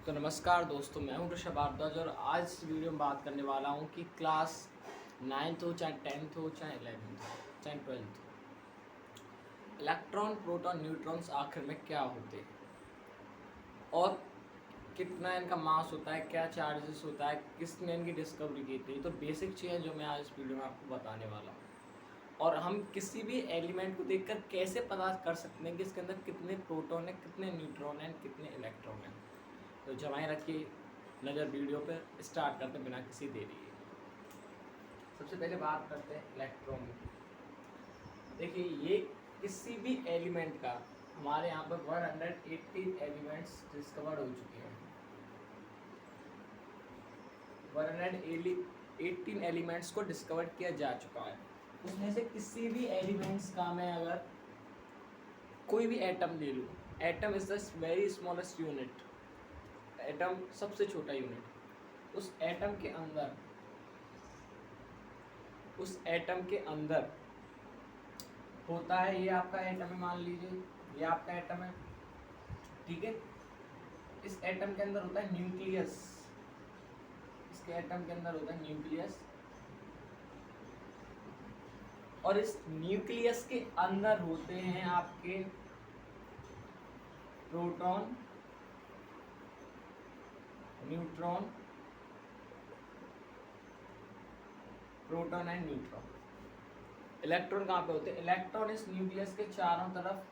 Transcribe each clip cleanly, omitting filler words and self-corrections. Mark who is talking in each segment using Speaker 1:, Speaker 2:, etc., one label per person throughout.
Speaker 1: तो नमस्कार दोस्तों, मैं हूं ऋषभ भारद्वाज और आज इस वीडियो में बात करने वाला हूं कि क्लास 9th हो चाहे 10th हो चाहे 11th हो चाहे 12th हो, इलेक्ट्रॉन प्रोटॉन न्यूट्रॉन्स आखिर में क्या होते हैं और कितना इनका मास होता है, क्या चार्जेस होता है, किसने इनकी डिस्कवरी की थी। तो बेसिक चीज़ें जो मैं आज इस वीडियो में आपको बताने वाला हूँ। और हम किसी भी एलिमेंट को देखकर कैसे पता कर सकते हैं कि इसके अंदर कितने प्रोटॉन है, कितने न्यूट्रॉन हैं, कितने इलेक्ट्रॉन हैं। तो जमाए रखिए नज़र वीडियो पर, स्टार्ट करते बिना किसी देरी के। सबसे पहले बात करते हैं इलेक्ट्रॉन की। देखिए, ये किसी भी एलिमेंट का हमारे यहाँ पर 180 एलिमेंट्स डिस्कवर्ड हो चुके हैं। 118 एलिमेंट्स को डिस्कवर किया जा चुका है। उसमें से किसी भी एलिमेंट्स का मैं अगर कोई भी एटम ले लूँ, atom is the very smallest unit, atom सबसे छोटा यूनिट। उस एटम के अंदर होता है, ये आपका एटम है, मान लीजिए ये आपका एटम है, ठीक है। इस एटम के अंदर होता है न्यूक्लियस, इसके एटम के अंदर होता है न्यूक्लियस, और इस न्यूक्लियस के अंदर होते हैं आपके proton, neutron, proton and neutron. Electron कहाँ पे होते हैं? इलेक्ट्रॉन इस न्यूक्लियस के चारों तरफ,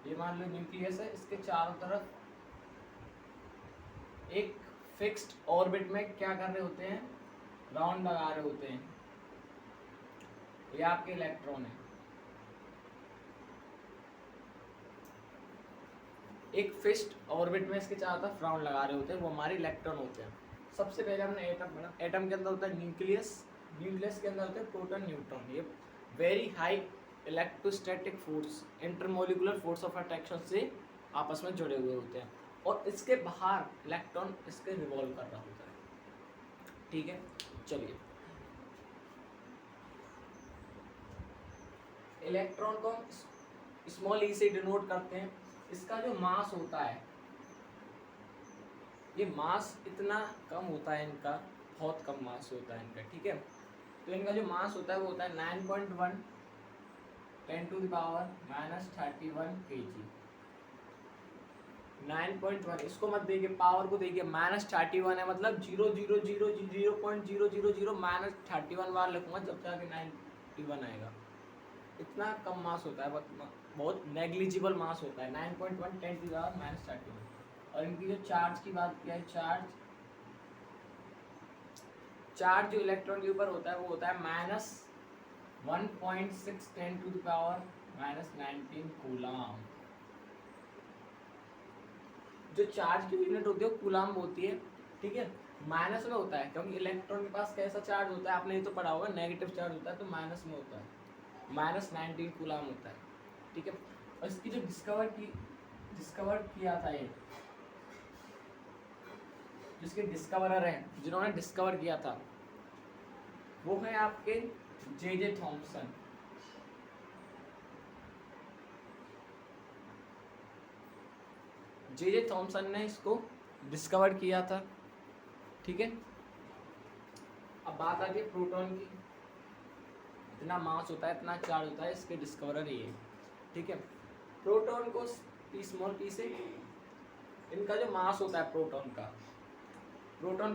Speaker 1: ये मान लो न्यूक्लियस है, इसके चारों तरफ एक फिक्स्ड ऑर्बिट में क्या कर रहे होते हैं? राउंड लगा रहे होते हैं। ये आपके इलेक्ट्रॉन है, एक फिक्स्ड ऑर्बिट में इसके चारों तरफ राउंड लगा रहे होते हैं, वो हमारे इलेक्ट्रॉन होते हैं। सबसे पहले हमने एटम पढ़ा, एटम के अंदर होता है न्यूक्लियस, न्यूक्लियस के अंदर होते हैं प्रोटॉन, न्यूट्रॉन। ये very high electrostatic force, intermolecular force of attraction से आपस में जुड़े हुए होते हैं, और इसके बाहर इलेक्ट्रॉन इसके रिवॉल्व कर रहा होता है, ठीक है। चलिए, इलेक्ट्रॉन को हम स्मॉल ई से डिनोट करते हैं। इसका जो मास होता है, ये मास इतना कम होता है इनका, बहुत कम मास होता है इनका, ठीक है। तो इनका जो मास होता है वो होता है 9.1 10⁻³ kg। 9.1, इसको मत देखिए, पावर को देखिए, -31 है, मतलब 0.000 -31 बार लिखूंगा जब जाके 91 आएगा। इतना कम मास होता है, बहुत नेग्लिजिबल मास होता है, 9.1 10⁻³ और इनकी जो चार्ज की बात किया है, चार्ज जो इलेक्ट्रॉन के ऊपर होता है वो होता है -1.6 10⁻⁻19 कूलाम। जो चार्ज की यूनिट होती है वो कूलाम होती है, ठीक है। माइनस में होता है क्योंकि इलेक्ट्रॉन के पास कैसा चार्ज होता है, आपने ये तो पढ़ा होगा, नेगेटिव चार्ज होता है, तो माइनस में होता है, -19 कूलाम होता है, ठीक है। और इसकी जो डिस्कवर किया था, ये जिसके डिस्कवरर हैं, जिन्होंने डिस्कवर किया था, वो है आपके जे थॉम्सन। जे थॉम्सन ने इसको डिस्कवर किया था, ठीक है। अब बात आ गई प्रोटॉन की। इतना मास होता है, इतना चार्ज होता है, इसके डिस्कवरर ये, ठीक है। प्रोटॉन को स्मॉल पी से, इनका जो मास होता है प्रोटॉन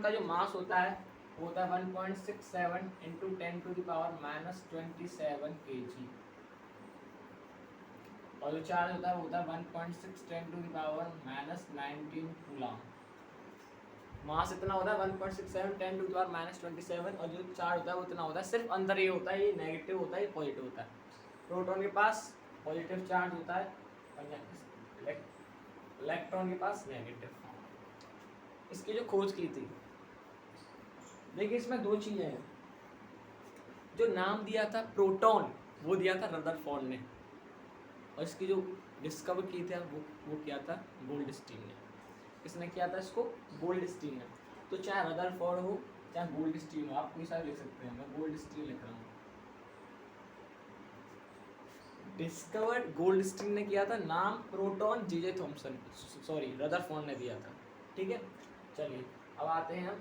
Speaker 1: का जो मास होता है वो होता है 1.67 × 10⁻⁻27 kg, और जो चार्ज होता है वो होता है 1.6 10⁻⁻19 कूलाम। मास इतना होता है 1.67 10⁻⁻27, और जो चार्ज होता है वो इतना होता है। सिर्फ अंदर ये होता है, ये नेगेटिव होता है, ये पॉजिटिव होता है। प्रोटॉन के पास पॉजिटिव चार्ज होता है और इलेक्ट्रॉन के पास नेगेटिव। इसकी जो खोज की थी, देखिए इसमें दो चीजें हैं। जो नाम दिया था प्रोटॉन, वो दिया था रदरफोर्ड ने, और इसकी जो डिस्कवर की थी वो किया था गोल्डस्टीन ने। किसने किया था इसको? गोल्डस्टीन ने। तो चाहे रदरफोर्ड हो चाहे गोल्डस्टीन हो, आप कोई सा लिख सकते हैं, मैं गोल्डस्टीन लिख रहा हूँ। डिस्कवर्ड गोल्डस्टीन ने किया था, नाम proton J Thomson, sorry Rutherford ने दिया था, ठीक है। चलिए अब आते हैं हम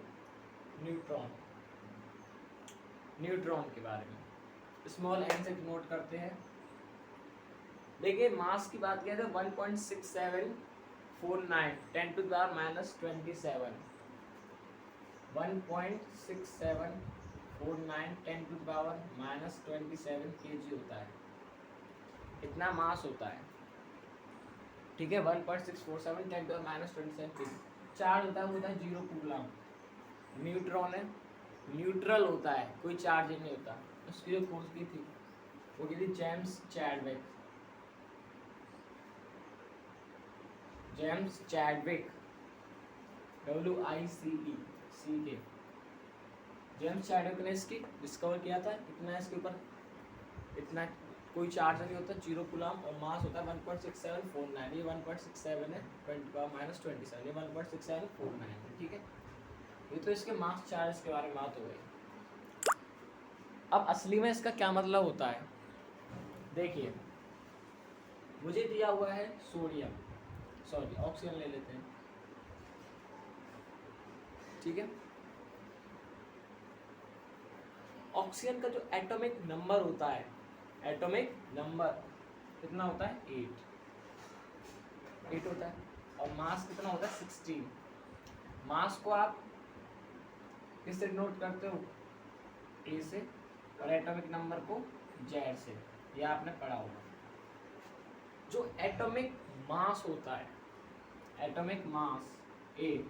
Speaker 1: न्यूट्रॉन के बारे में। स्मॉल n से नोट करते हैं। देखिए मास की बात किया तो 1.6749 10 to the power -27 1.6749 10 to the power -27 kg होता है, इतना मास होता है। ठीक है 1.647 10 टू द -27 kg। चार्ज होता है वो होता है 0 कूलम। न्यूट्रॉन है न्यूट्रल होता है, कोई चार्ज नहीं होता। उसकी जो खोज की थी वो की थी James Chadwick WICK James Chadwick ने इसकी डिस्कवर किया था। इतना इसके ऊपर इतना कोई चार्ज नहीं होता, 0 कूलम और मास होता है 1.6749। ये 1.67 है 10⁻27 ये 1.6749 है। ठीक है ये तो इसके मास चार्ज के बारे में बात हो गई। अब असली में इसका क्या मतलब होता है, देखिए मुझे दिया हुआ है सोडियम सॉरी ऑक्सीजन ले लेते हैं। ठीक है ऑक्सीजन का जो एटॉमिक नंबर होता है, एटॉमिक नंबर कितना होता है 8 होता है और मास कितना होता है 16। मास को आप किससे नोट करते हो ए से और एटॉमिक नंबर को जेड से, ये आपने पढ़ा होगा। जो एटॉमिक मास होता है एटॉमिक मास ए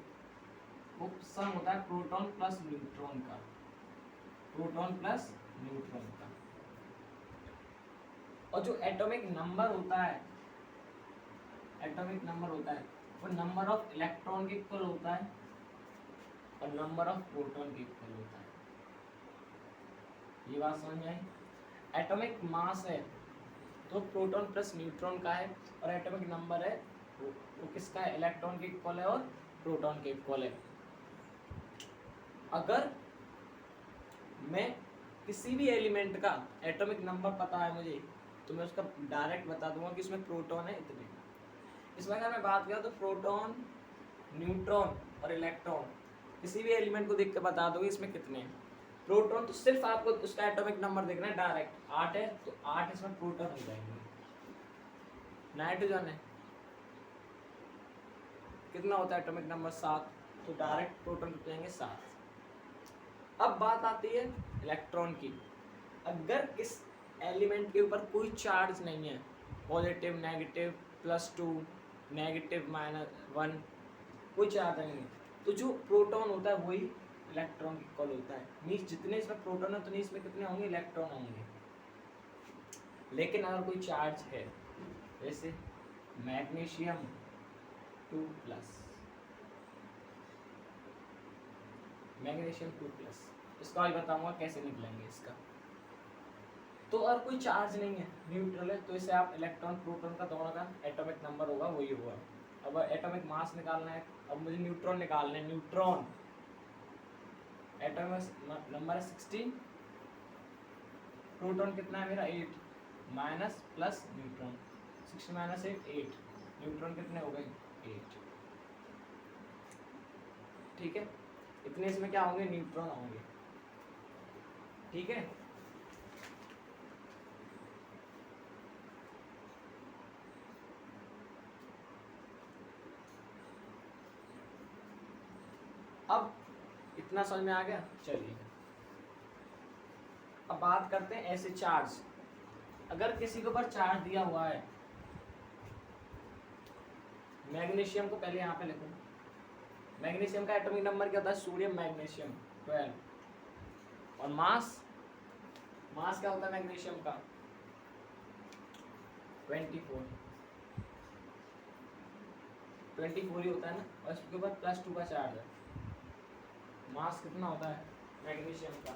Speaker 1: वो सम होता है प्रोटॉन प्लस न्यूट्रॉन का, प्रोटॉन प्लस न्यूट्रॉन का। और जो एटॉमिक नंबर होता है वो नंबर ऑफ इलेक्ट्रॉन के इक्वल होता है और नंबर ऑफ प्रोटॉन के इक्वल होता है। ये बात समझ में आई। एटॉमिक मास है तो प्रोटॉन प्लस न्यूट्रॉन का है और एटॉमिक नंबर है वो किसका है, इलेक्ट्रॉन के इक्वल है और प्रोटॉन के इक्वल है। अगर मैं किसी भी एलिमेंट का एटॉमिक नंबर पता है मुझे तो मैं उसका डायरेक्ट बता दूंगा कि इसमें प्रोटॉन है इतने। इसमें अगर मैं बात करूँ तो प्रोटॉन न्यूट्रॉन और इलेक्ट्रॉन किसी भी एलिमेंट को देख के बता दोगे इसमें कितने हैं। प्रोटॉन तो सिर्फ आपको उसका एटॉमिक नंबर देखना है डायरेक्ट 8 है तो 8 इसमें प्रोटॉन हो जाएंगे। नाइट्रोजन है कितना होता है एटॉमिक नंबर 7 तो डायरेक्ट प्रोटॉन कितने आएंगे 7। अब बात आती है इलेक्ट्रॉन की। अगर इस एलिमेंट के ऊपर कोई चार्ज नहीं है, पॉजिटिव नेगेटिव +2 नेगेटिव -1 कोई चार्ज नहीं है, तो जो प्रोटॉन होता है वही इलेक्ट्रॉन इक्वल होता है। मीन्स जितने इसमें प्रोटॉन है उतने इसमें कितने होंगे इलेक्ट्रॉन होंगे। लेकिन अगर कोई चार्ज है जैसे मैग्नीशियम 2+, मैग्नीशियम 2+, इसका भी बताऊंगा कैसे निकलेंगे इसका। तो अगर कोई चार्ज नहीं है न्यूट्रल है तो इसे आप इलेक्ट्रॉन प्रोटॉन का दोनों का एटॉमिक नंबर होगा वही होगा। अब एटॉमिक मास निकालना है, अब मुझे न्यूट्रॉन निकालना है। न्यूट्रॉन एटॉमिक नंबर है 16, प्रोटॉन कितना है मेरा 8 माइनस प्लस न्यूट्रॉन 16 - 8 न्यूट्रॉन कितने हो गए 8। ठीक है इतने इसमें क्या होंगे न्यूट्रॉन होंगे। ठीक है अब इतना समझ में आ गया। चलिए अब बात करते हैं ऐसे चार्ज। अगर किसी के ऊपर चार्ज दिया हुआ है, मैग्नीशियम को पहले यहाँ पे लिखो। मैग्नीशियम का एटॉमिक नंबर क्या होता है सोडियम मैग्नीशियम 12 और मास क्या होता है मैग्नीशियम का 24 ही होता है ना। और इसके ऊपर +2 का चार्ज है। मास कितना होता है मैग्नीशियम का